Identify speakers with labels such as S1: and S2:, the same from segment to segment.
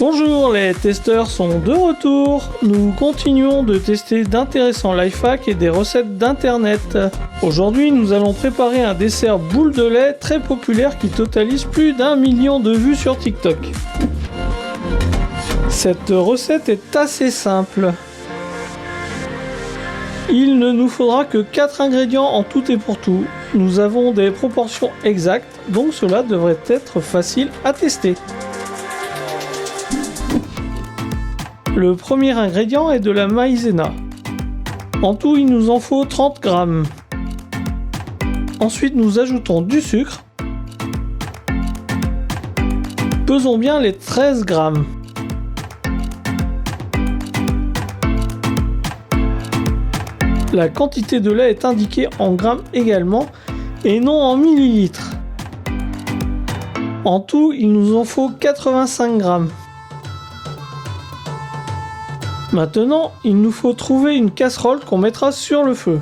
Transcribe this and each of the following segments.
S1: Bonjour, les testeurs sont de retour. Nous continuons de tester d'intéressants life hacks et des recettes d'internet. Aujourd'hui, nous allons préparer un dessert boule de lait très populaire qui totalise plus d'1 million de vues sur TikTok. Cette recette est assez simple. Il ne nous faudra que 4 ingrédients en tout et pour tout. Nous avons des proportions exactes, donc cela devrait être facile à tester. Le premier ingrédient est de la maïzena. En tout, il nous en faut 30 grammes. Ensuite, nous ajoutons du sucre. Pesons bien les 13 grammes. La quantité de lait est indiquée en grammes également et non en millilitres. En tout, il nous en faut 85 grammes. Maintenant, il nous faut trouver une casserole qu'on mettra sur le feu.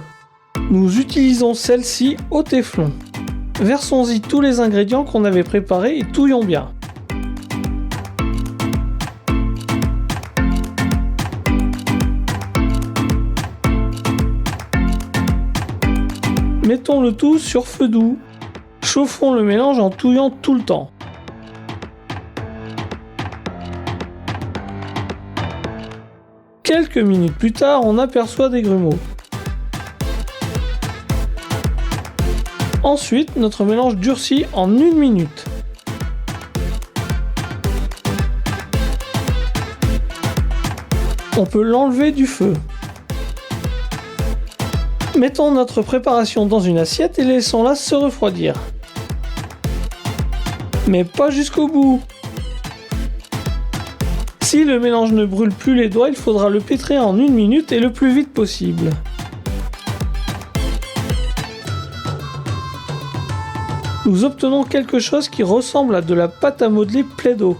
S1: Nous utilisons celle-ci au téflon. Versons-y tous les ingrédients qu'on avait préparés et touillons bien. Mettons le tout sur feu doux. Chauffons le mélange en touillant tout le temps. Quelques minutes plus tard, on aperçoit des grumeaux. Ensuite, notre mélange durcit en 1 minute. On peut l'enlever du feu. Mettons notre préparation dans une assiette et laissons-la se refroidir. Mais pas jusqu'au bout. Si le mélange ne brûle plus les doigts, il faudra le pétrir en 1 minute et le plus vite possible. Nous obtenons quelque chose qui ressemble à de la pâte à modeler Play-Doh.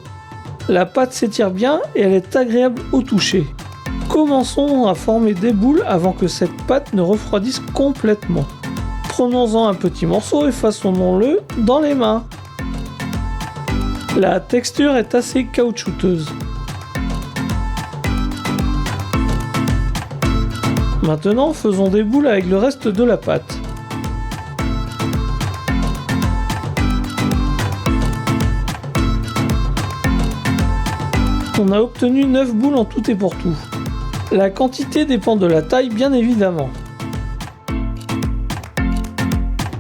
S1: La pâte s'étire bien et elle est agréable au toucher. Commençons à former des boules avant que cette pâte ne refroidisse complètement. Prenons-en un petit morceau et façonnons-le dans les mains. La texture est assez caoutchouteuse. Maintenant, faisons des boules avec le reste de la pâte. On a obtenu 9 boules en tout et pour tout. La quantité dépend de la taille, bien évidemment.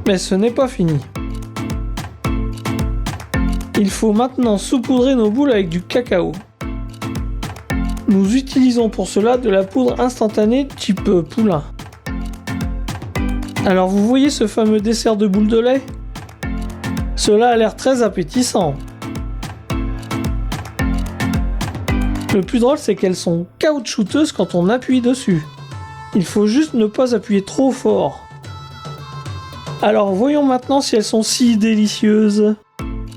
S1: Mais ce n'est pas fini. Il faut maintenant saupoudrer nos boules avec du cacao. Nous utilisons pour cela de la poudre instantanée type poulain. Alors vous voyez ce fameux dessert de boules de lait ? Cela a l'air très appétissant. Le plus drôle, c'est qu'elles sont caoutchouteuses quand on appuie dessus. Il faut juste ne pas appuyer trop fort. Alors voyons maintenant si elles sont si délicieuses.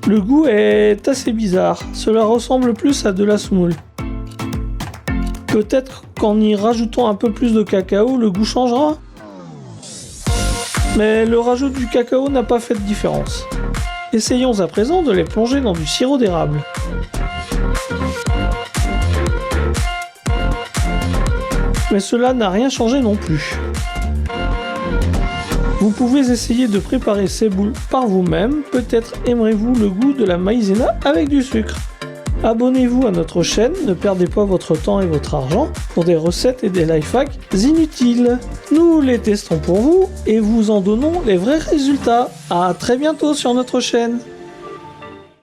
S1: Le goût est assez bizarre, cela ressemble plus à de la semoule. Peut-être qu'en y rajoutant un peu plus de cacao, le goût changera. Mais le rajout du cacao n'a pas fait de différence. Essayons à présent de les plonger dans du sirop d'érable. Mais cela n'a rien changé non plus. Vous pouvez essayer de préparer ces boules par vous-même, peut-être aimerez-vous le goût de la maïzena avec du sucre. Abonnez-vous à notre chaîne, ne perdez pas votre temps et votre argent pour des recettes et des life hacks inutiles. Nous les testons pour vous et vous en donnons les vrais résultats. À très bientôt sur notre chaîne.